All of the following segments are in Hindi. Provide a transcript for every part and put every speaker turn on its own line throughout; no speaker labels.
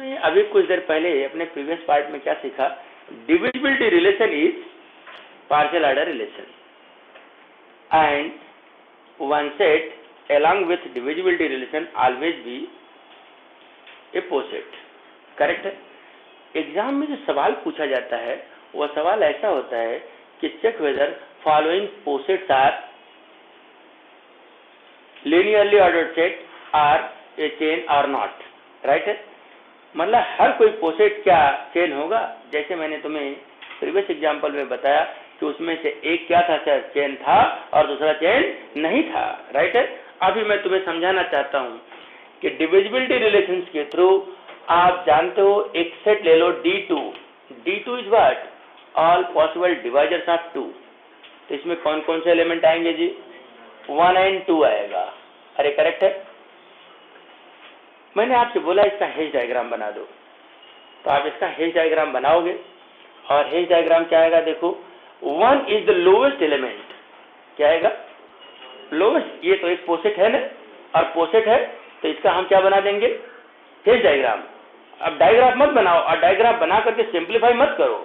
हमने अभी कुछ देर पहले अपने प्रीवियस पार्ट में क्या सीखा? Divisibility relation is partial order relation and one set along with divisibility relation always be a poset. Correct है? एग्जाम में जो सवाल पूछा जाता है वह सवाल ऐसा होता है कि check whether following posets are linearly ordered set or a chain or not. Right है? मतलब हर कोई पोसेट क्या चेन होगा? जैसे मैंने तुम्हें प्रीवियस एग्जाम्पल में बताया कि उसमें से एक क्या था सर? चेन था और दूसरा चेन नहीं था. राइट है? अभी मैं तुम्हें समझाना चाहता हूं कि डिविजिबिलिटी रिलेशंस के थ्रू आप जानते हो एक सेट ले लो D2. D2 is what? All possible divisors of 2. तो इसमें कौन कौन से एलिमेंट आएंगे जी? 1 and 2 आएगा. अरे करेक्ट है? मैंने आपसे बोला इसका हेज डायग्राम बना दो, तो आप इसका हेज डायग्राम बनाओगे और हेज डायग्राम क्या आएगा? देखो 1 इज द लोवेस्ट एलिमेंट. क्या आएगा? लोवेस्ट. ये तो एक पोसेट है ना, और पोसेट है तो इसका हम क्या बना देंगे? Hedge diagram. अब डायग्राम मत बनाओ और डायग्राम बना करके सिंप्लीफाई मत करो,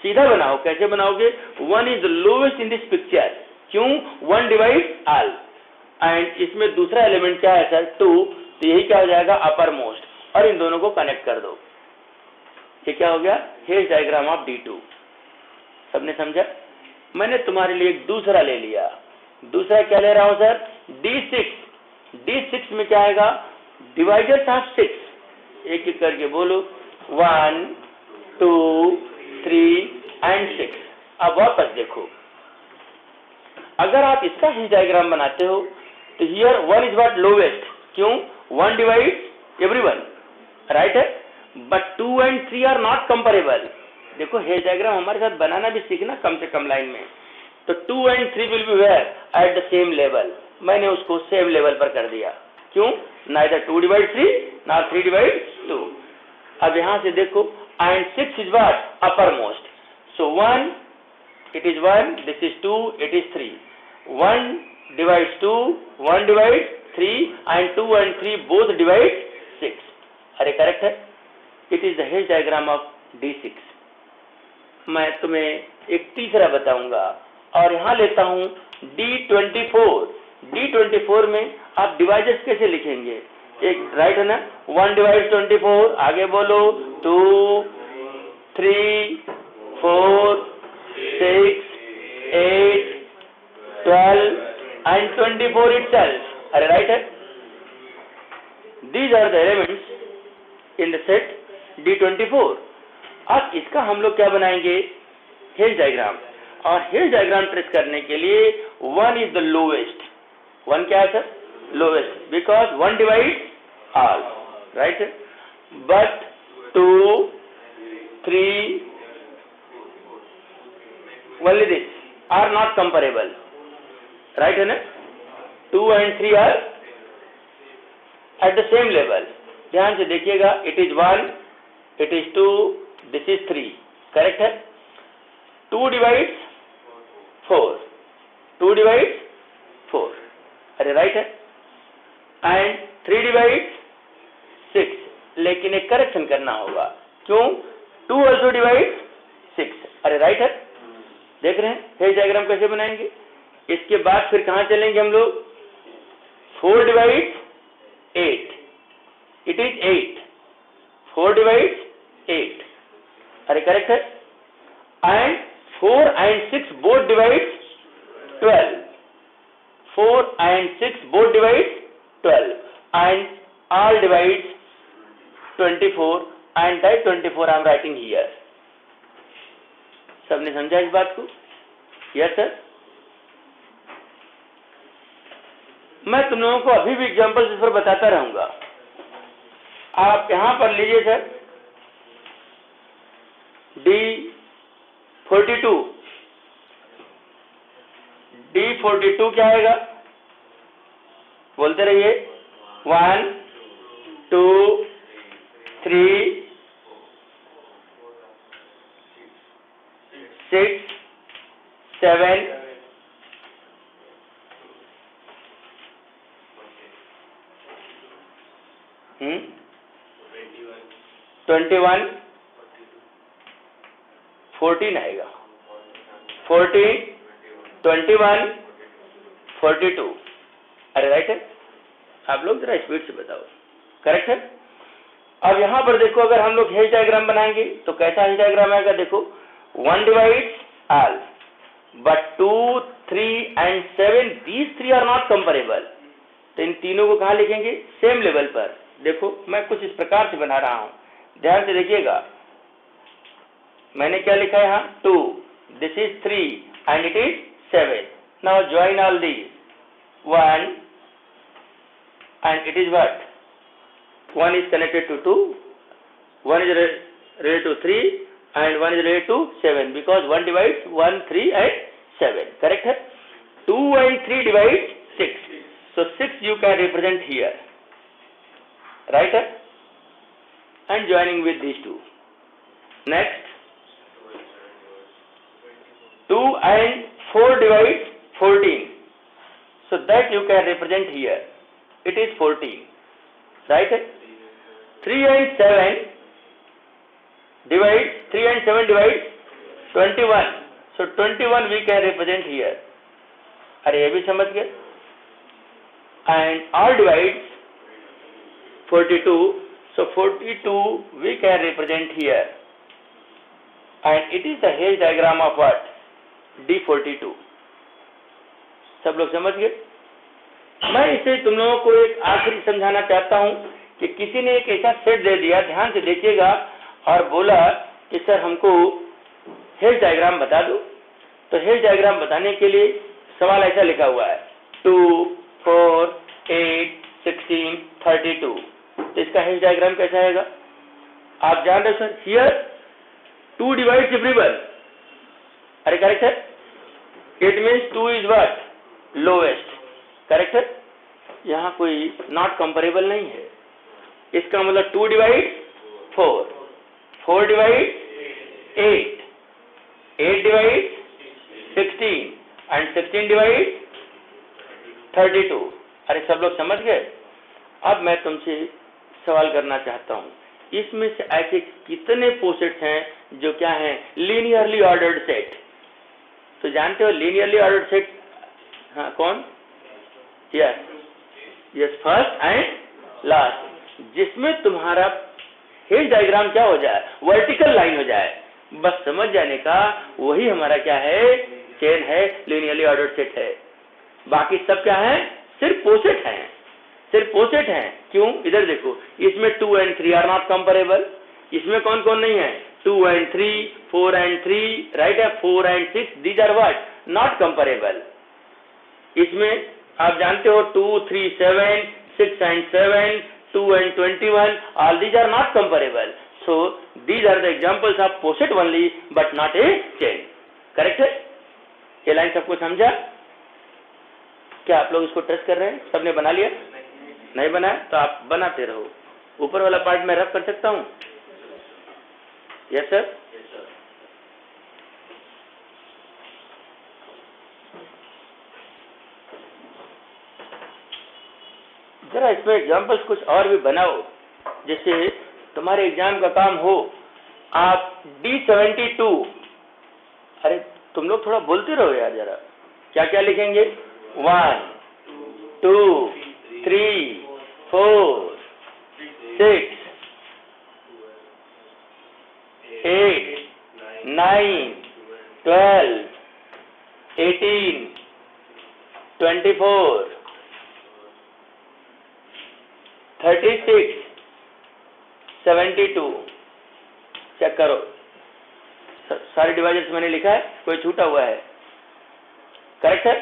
सीधा बनाओ. कैसे बनाओगे? 1 is the lowest in this picture. क्यों? 1 डिवाइड ऑल. एंड इसमें दूसरा एलिमेंट क्या है सर? 2. तो यही क्या हो जाएगा? Upper most. और इन दोनों को कनेक्ट कर दो. ये क्या हो गया? Hedge diagram of D2. सबने समझा? मैंने तुम्हारे लिए एक दूसरा ले लिया. दूसरा क्या ले रहा हूं सर? D6. D6 में क्या आएगा? Divisors of 6. एक एक करके बोलो. 1 2 3 एंड 6. अब वापस देखो, अगर आप इसका हेज डायग्राम बनाते हो तो हियर 1 इज व्हाट? लोवेस्ट. क्यों? 1 डिवाइड एवरीवन. राइट है? But 2 and 3 are not comparable. देखो हेज डायग्राम हमारे साथ बनाना भी सीखना कम से कम लाइन में. तो 2 and 3 will be where? At the same level. मैंने उसको सेम लेवल पर कर दिया. क्यों? Neither 2 divide 3 not 3 divide 2. अब यहां से देखो, and 6 is what? Upper most. So 1 it is 1, this is 2, it is 3. 1 divides 2, 1 divides 3, and 2 and 3 both divide 6. अरे करेक्ट है? It is the hedge diagram of D6. मैं तुम्हें एक तीसरा बताऊंगा और यहां लेता हूं D24. D24 में आप डिवाइजर्स कैसे लिखेंगे? एक राइट है ना? 1 डिवाइड 24. आगे बोलो. 2 3 4 6 8 12 and 24 itself. अरे राइट है? These are the elements in the set D24. अब इसका हम लोग क्या बनाएंगे? Hedge diagram. और हेज डायग्राम ट्रेस करने के लिए 1 इज द लोवेस्ट. 1 क्या है sir? Lowest. Because 1 divide all. Right है? But 2 3 only this are not comparable. Right है ना? 2 and 3 are at the same level. ध्यान से देखिएगा. It is 1, it is 2, this is 3. Correct है? 2 divides 4. 2 divides 4. अरे राइट है? And 3 divides 6. लेकिन एक करेक्शन करना होगा. क्यों? 2 also divides 6. अरे राइट है? देख रहे हैं हेज डायग्राम कैसे बनाएंगे? इसके बाद फिर कहां चलेंगे हम लोग? 4 डिवाइड 8. It is 8. 4 डिवाइड 8. अरे करेक्ट है? And 4 and 6 both divide 12. 4 and 6 both divide 12. And all divide 24. And that 24 I am writing here. सबने समझा इस बात को? Yes sir? मैं तुम लोगों को अभी भी एग्जांपल्स इस पर बताता रहूंगा. आप यहां पर लीजिए सर D42. D42 क्या आएगा? बोलते रहिए. 1 2 3 6 7 21. 21, 14 आएगा, 14, 21, 42। अरे राइट है, आप लोग जरा स्पीड से बताओ, करेक्ट है। अब यहां पर देखो, अगर हम लोग हेज डायग्राम बनाएंगे तो कैसा हेज डायग्राम आएगा, देखो 1 divides all, but 2, 3 and 7 these 3 are not comparable. तो इन तीनों को कहां लिखेंगे, सेम लेवल पर। देखो मैं कुछ इस प्रकार से बना रहा हूं, ध्यान से देखिएगा। मैंने क्या लिखा है यहाँ, 2, this is 3 and it is 7। Now join all these, 1 and it is what, 1 is connected to 2, 1 is related to 3 and 1 is related to 7, because 1 divides 1, 3 and 7, correct है। 2 and 3 divides 6, so 6 you can represent here, right है, and joining with these two। Next 2 and 4 divides 14, so that you can represent here, it is 14, right? 3 and 7 divides 21, so 21 we can represent here। अरे ये भी समझ गए। And all divides 42, so 42 we can represent here, and it is the Hale diagram of what, D42। सब लोग समझ गए। मैं इसे तुम लोगों को एक आखिरी समझाना चाहता हूं कि किसी ने एक ऐसा सेट दे दिया, ध्यान से देखिएगा, और बोला कि सर हमको हेज डायग्राम बता दो। तो हेज डायग्राम बताने के लिए सवाल ऐसा लिखा हुआ है, 2, 4, 8, 16, 32। तो इसका हेज डायग्राम कैसा आएगा, आप जान रहे सर, हियर 2 डिवाइड्स एवरीवन। अरे करेक्ट है, it means 2 is what, lowest, correct है। यहाँ कोई नॉट कंपेरेबल नहीं है, इसका मतलब 2 divide 4, 4 divide 8, 8 divide 16 and 16 divide 32। अरे सब लोग समझ गए। अब मैं तुमसे सवाल करना चाहता हूँ, इसमें से ऐसे कितने पोसेट्स हैं जो क्या हैं, लीनियरली ऑर्डर्ड सेट। तो जानते हो लीनियरली ऑर्डर्ड सेट, हाँ कौन, यस फर्स्ट एंड लास्ट, जिसमें तुम्हारा हेज डायग्राम क्या हो जाए, वर्टिकल लाइन हो जाए। बस समझ जाने का, वही हमारा क्या है, चेन है, लीनियरली ऑर्डर्ड सेट है। बाकी सब क्या है, सिर्फ पोसेट हैं, सिर्फ पोसेट हैं। क्यों, इधर देखो, इसमें 2 and 3 आर नॉट कंपेरेबल। इसमें कौन कौन नहीं है, 2 and 3, 4 and 3, राइट है, 4 and 6, these are what, not comparable. इसमें आप जानते हो 2, 3, 7, 6 and 7, 2 and 21, all these are not comparable. So these are the examples of posset only, but not a chain. Correct है? ये लाइन सबको समझा? क्या आप लोग इसको ट्रेस कर रहे हैं? सबने बना लिया? नहीं बनाया तो आप बनाते रहो। ऊपर वाला पार्ट मैं रफ कर सकता हूँ? Yes sir. जरा इसमें एग्जाम्पल्स कुछ और भी बनाओ, जैसे तुम्हारे एग्जाम का काम हो। आप D72, अरे तुम लोग थोड़ा बोलते रहो यार जरा, क्या क्या लिखेंगे, 1, 2, 3, 4, 6, 8, 9, 12, 18, 24, 36, 72। चेक करो, सारे डिवाइजर्स मैंने लिखा है, कोई छूटा हुआ है, करेक्ट है।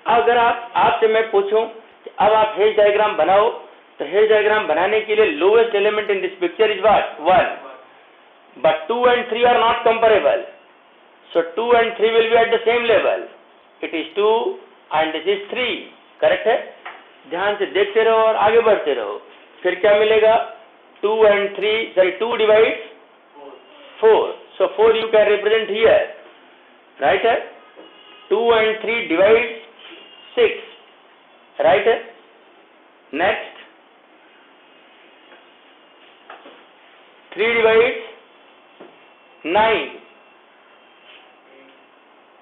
अगर आपसे मैं पूछूं कि अब आप हेज डायग्राम बनाओ, तो हेज डायग्राम बनाने के लिए lowest element in this picture is what, 1, but 2 and 3 are not comparable, so 2 and 3 will be at the same level, it is 2 and this is 3, correct है। ध्यान से देखते रहो और आगे बढ़ते रहो, फिर क्या मिलेगा, 2 and 3, sorry 2 divides 4, so 4 you can represent here, right है। 2 and 3 divides 6, right है। Next 3 divides 9,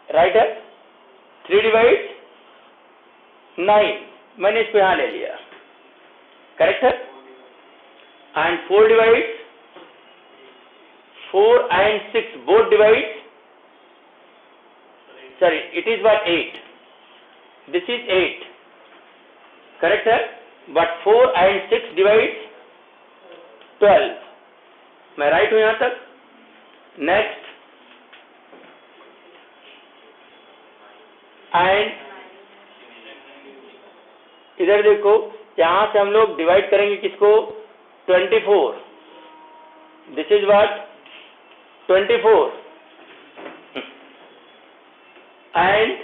राइट है, 3 divides 9, मैंने इसको यहां ले लिया, करेक्ट है। And 4 divides 4 and 6 both divides, sorry, it is what 8, this is 8, correct है, but 4 and 6 divides 12, मैं राइट हूं यहां तक। नेक्स्ट, एंड इधर देखो, यहां से हम लोग डिवाइड करेंगे किसको, 24, दिस इज व्हाट 24, एंड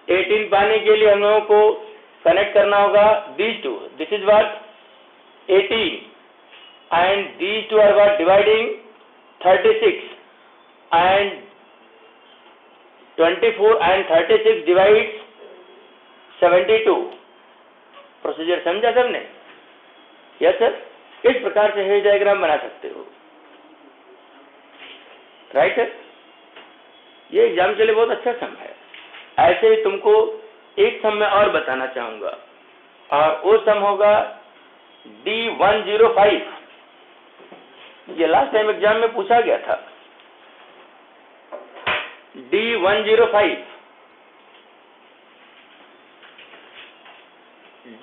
18 पाने के लिए हम लोगों को कनेक्ट करना होगा these two, this is what 18, and these two are what dividing 36, and 24 and 36 divides 72, procedure समझा सबने? यस सर, इस प्रकार से हेज डायग्राम बना सकते हो, राइट है। ये एग्जाम के लिए बहुत अच्छा सम है। ऐसे ही तुमको एक सम में और बताना चाहूंगा, और वो सम होगा D105, ये लास्ट टाइम एग्जाम में पूछा गया था। D105,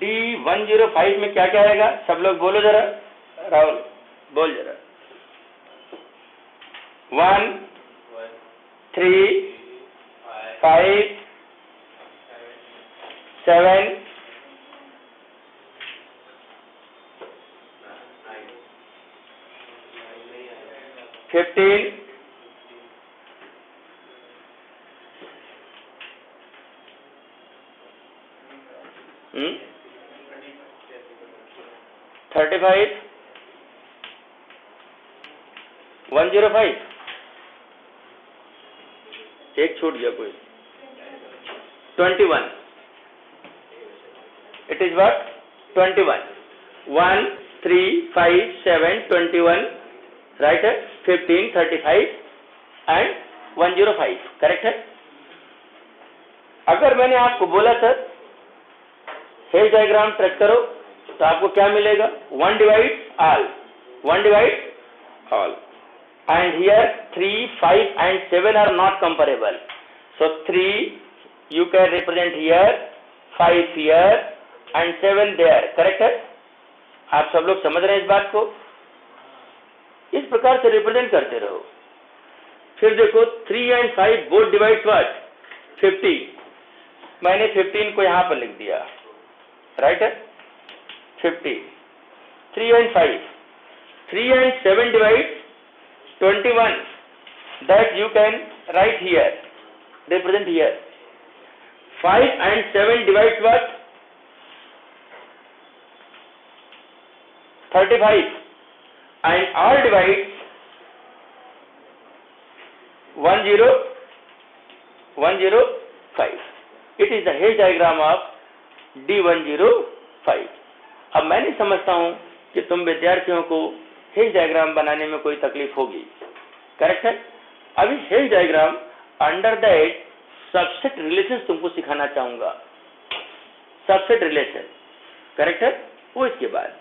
D105 में क्या क्या आएगा, सब लोग बोलो जरा, राहुल बोल जरा। 1 3 5 7 15 35 105, एक छूट गया कोई, 21, इट इज व्हाट 21, 1 3 5 7 21, राइट है, 15 35 एंड 105, करेक्ट है। अगर मैंने आपको बोला सर हेज डायग्राम ट्रेस करो, तो आपको क्या मिलेगा, 1 divides all, 1 divides all, and here 3 5 and 7 are not comparable, so 3 you can represent here, 5 here and 7 there, correct है। आप सब लोग समझ रहे हैं इस बात को, इस प्रकार से रिप्रेजेंट करते रहो। फिर देखो 3 and 5 both divides what 50, मैंने 15 को यहां पर लिख दिया, राइट है, 50, 3 and 5, 3 and 7 divides 21, that you can write here, represent here. 5 and 7 divides what 35, and all divides 105. It is the Hayes diagram of D105. अब मैं नहीं समझता हूं कि तुम विद्यार्थियों को हेज डायग्राम बनाने में कोई तकलीफ होगी, करेक्ट है। अब इस hedge diagram under that subset relation तुमको सिखाना चाहूंगा, सबसेट रिलेशन, करेक्ट है। वो इसके बाद